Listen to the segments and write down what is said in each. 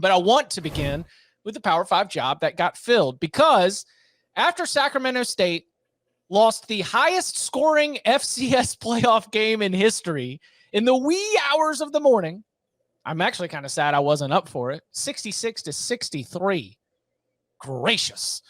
But I want to begin with the Power 5 job that got filled, because after Sacramento State lost the highest scoring FCS playoff game in history in the wee hours of the morning, I'm actually kind of sad I wasn't up for it, 66-63. Gracious.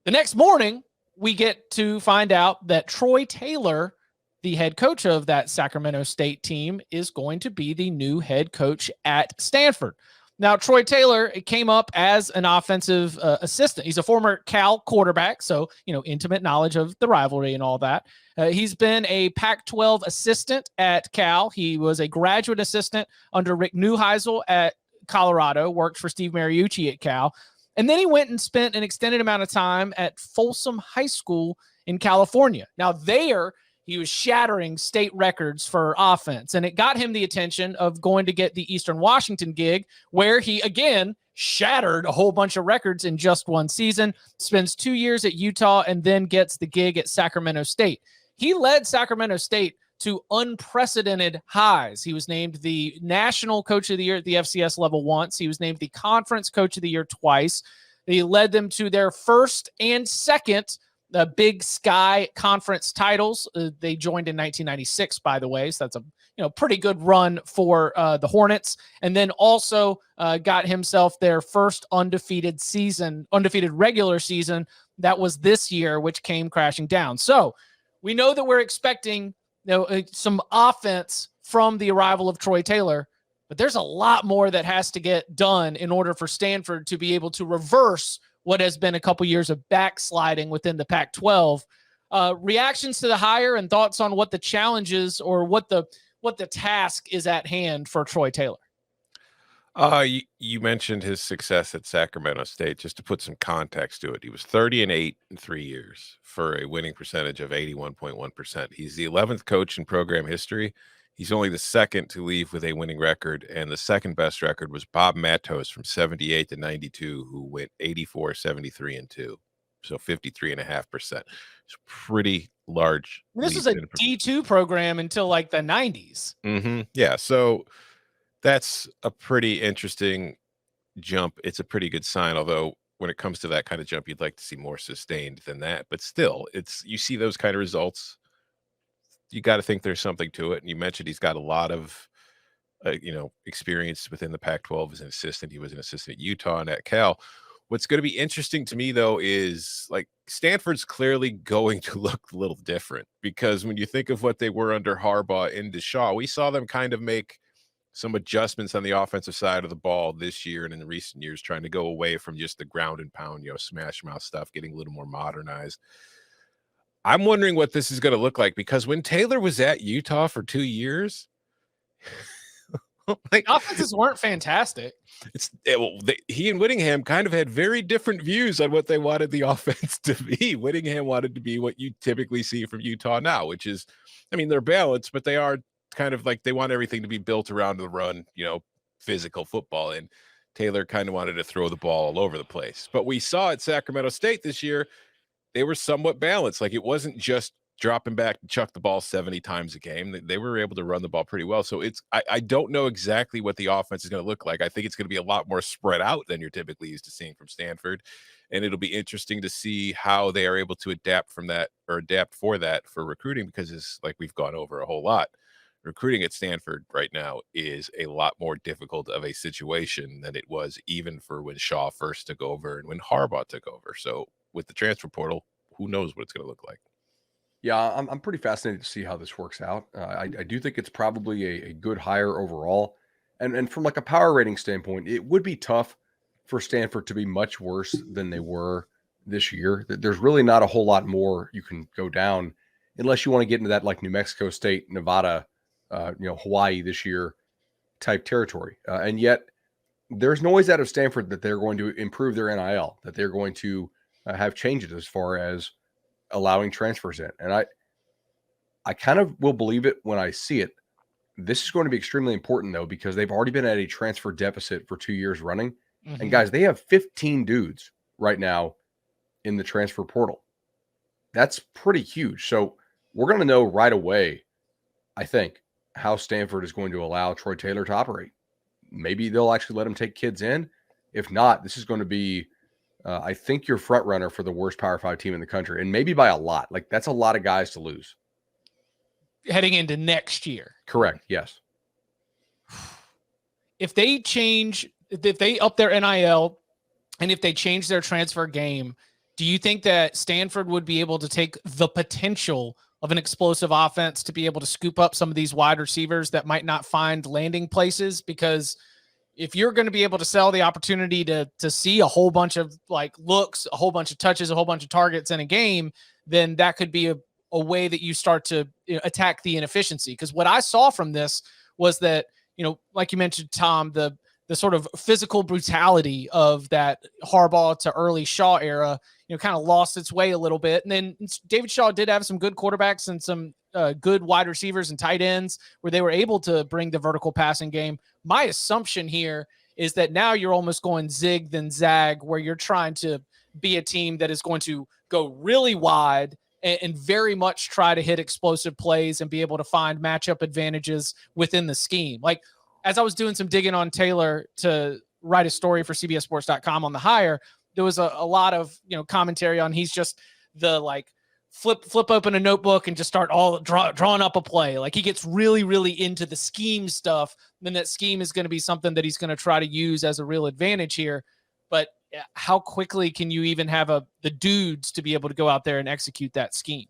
The next morning, we get to find out that Troy Taylor, the head coach of that Sacramento State team, is going to be the new head coach at Stanford. Now, Troy Taylor came up as an offensive assistant. He's a former Cal quarterback, so, intimate knowledge of the rivalry and all that. He's been a Pac-12 assistant at Cal. He was a graduate assistant under Rick Neuheisel at Colorado, worked for Steve Mariucci at Cal. And then he went and spent an extended amount of time at Folsom High School in California. Now, there, he was shattering state records for offense, and it got him the attention of going to get the Eastern Washington gig, where he, again, shattered a whole bunch of records in just one season, spends 2 years at Utah, and then gets the gig at Sacramento State. He led Sacramento State to unprecedented highs. He was named the National Coach of the Year at the FCS level once. He was named the Conference Coach of the Year twice. He led them to their first and second Big Sky Conference titles. They joined in 1996, by the way, so that's a pretty good run for the Hornets. And then also got himself their first undefeated regular season. That was this year, which came crashing down. So we know that we're expecting some offense from the arrival of Troy Taylor, but there's a lot more that has to get done in order for Stanford to be able to reverse what has been a couple years of backsliding within the Pac-12. Reactions to the hire and thoughts on what the challenges or what the task is at hand for Troy Taylor. You mentioned his success at Sacramento State. Just to put some context to it, he was 30-8 in 3 years for a winning percentage of 81.1%. He's the 11th coach in program history. He's only the second to leave with a winning record, and the second best record was Bob Matos from 78 to 92, who went 84, 73, and 2, so 53.5%. It's pretty large. This was a D2 program until like the 90s. Yeah, so that's a pretty interesting jump. It's a pretty good sign, although when it comes to that kind of jump, you'd like to see more sustained than that. But still, you see those kind of results, you got to think there's something to it. And you mentioned he's got a lot of, experience within the Pac-12 as an assistant. He was an assistant at Utah and at Cal. What's going to be interesting to me, though, is like Stanford's clearly going to look a little different, because when you think of what they were under Harbaugh and Deshaw, we saw them kind of make some adjustments on the offensive side of the ball this year and in the recent years, trying to go away from just the ground and pound, smash mouth stuff, getting a little more modernized. I'm wondering what this is going to look like, because when Taylor was at Utah for 2 years, offenses weren't fantastic. He and Whittingham kind of had very different views on what they wanted the offense to be. Whittingham wanted to be what you typically see from Utah now, which is, they're balanced, but they are kind of like, they want everything to be built around the run, physical football. And Taylor kind of wanted to throw the ball all over the place. But we saw at Sacramento State this year, they were somewhat balanced. Like, it wasn't just dropping back and chuck the ball 70 times a game. They were able to run the ball pretty well. So I don't know exactly what the offense is going to look like. I think it's going to be a lot more spread out than you're typically used to seeing from Stanford. And it'll be interesting to see how they are able to adapt for that for recruiting, because it's like we've gone over a whole lot. Recruiting at Stanford right now is a lot more difficult of a situation than it was even for when Shaw first took over and when Harbaugh took over. So with the transfer portal, who knows what it's going to look like. Yeah, I'm pretty fascinated to see how this works out. I do think it's probably a good hire overall. And from like a power rating standpoint, it would be tough for Stanford to be much worse than they were this year. There's really not a whole lot more you can go down unless you want to get into that like New Mexico State, Nevada, Hawaii this year type territory. And yet there's noise out of Stanford that they're going to improve their NIL, that they're going to have changes as far as allowing transfers in. And I kind of will believe it when I see it. This is going to be extremely important, though, because they've already been at a transfer deficit for 2 years running. Mm-hmm. And guys, they have 15 dudes right now in the transfer portal. That's pretty huge. So we're going to know right away, I think, how Stanford is going to allow Troy Taylor to operate. maybe they'll actually let him take kids in. If not, this is going to be, I think, your front runner for the worst Power 5 team in the country, and maybe by a lot. Like, that's a lot of guys to lose heading into next year. Correct. Yes. If they up their NIL and if they change their transfer game, do you think that Stanford would be able to take the potential of an explosive offense to be able to scoop up some of these wide receivers that might not find landing places? Because if you're going to be able to sell the opportunity to see a whole bunch of like looks, a whole bunch of touches, a whole bunch of targets in a game, then that could be a way that you start to attack the inefficiency. Because what I saw from this was that, like you mentioned, Tom, the sort of physical brutality of that Harbaugh to early Shaw era, kind of lost its way a little bit. And then David Shaw did have some good quarterbacks and some good wide receivers and tight ends where they were able to bring the vertical passing game. My assumption here is that now you're almost going zig then zag, where you're trying to be a team that is going to go really wide and very much try to hit explosive plays and be able to find matchup advantages within the scheme. Like, as I was doing some digging on Taylor to write a story for CBSSports.com on the hire, there was a lot of, commentary on he's just the like flip open a notebook and just start drawing up a play. Like, he gets really, really into the scheme stuff. Then that scheme is going to be something that he's going to try to use as a real advantage here. But how quickly can you even have the dudes to be able to go out there and execute that scheme?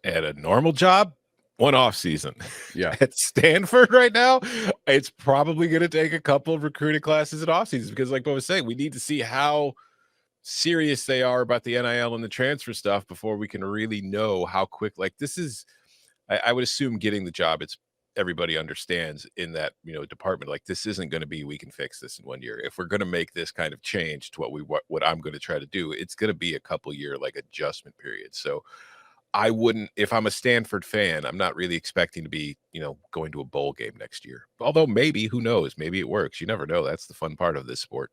At a normal job, one off season. Yeah. At Stanford right now, it's probably going to take a couple of recruiting classes at off season, because like Bo was saying, we need to see how serious they are about the NIL and the transfer stuff before we can really know how quick. Like, this is, I would assume getting the job, it's everybody understands in that, department, like, this isn't going to be, we can fix this in 1 year. If we're going to make this kind of change to what I'm going to try to do, it's going to be a couple year like adjustment period. So I wouldn't, if I'm a Stanford fan, I'm not really expecting to be, going to a bowl game next year. Although maybe, who knows, maybe it works. You never know. That's the fun part of this sport.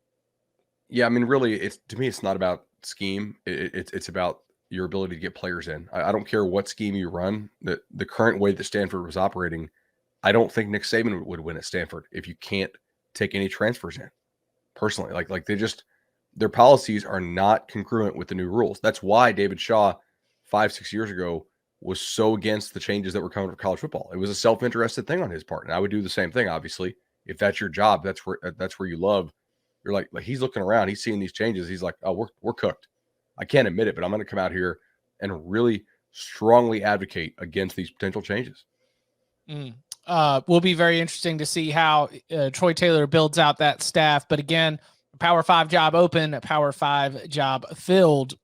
Yeah, I mean, really, to me, it's not about scheme. It's about your ability to get players in. I don't care what scheme you run. The current way that Stanford was operating, I don't think Nick Saban would win at Stanford if you can't take any transfers in. Personally, like their policies are not congruent with the new rules. That's why David Shaw 5-6 years ago was so against the changes that were coming for college football. It was a self-interested thing on his part, and I would do the same thing. Obviously, if that's your job, that's where you love. You're like he's looking around, he's seeing these changes. He's like, oh, we're cooked. I can't admit it, but I'm going to come out here and really strongly advocate against these potential changes. Will be very interesting to see how Troy Taylor builds out that staff. But again, a Power 5 job open, a Power 5 job filled.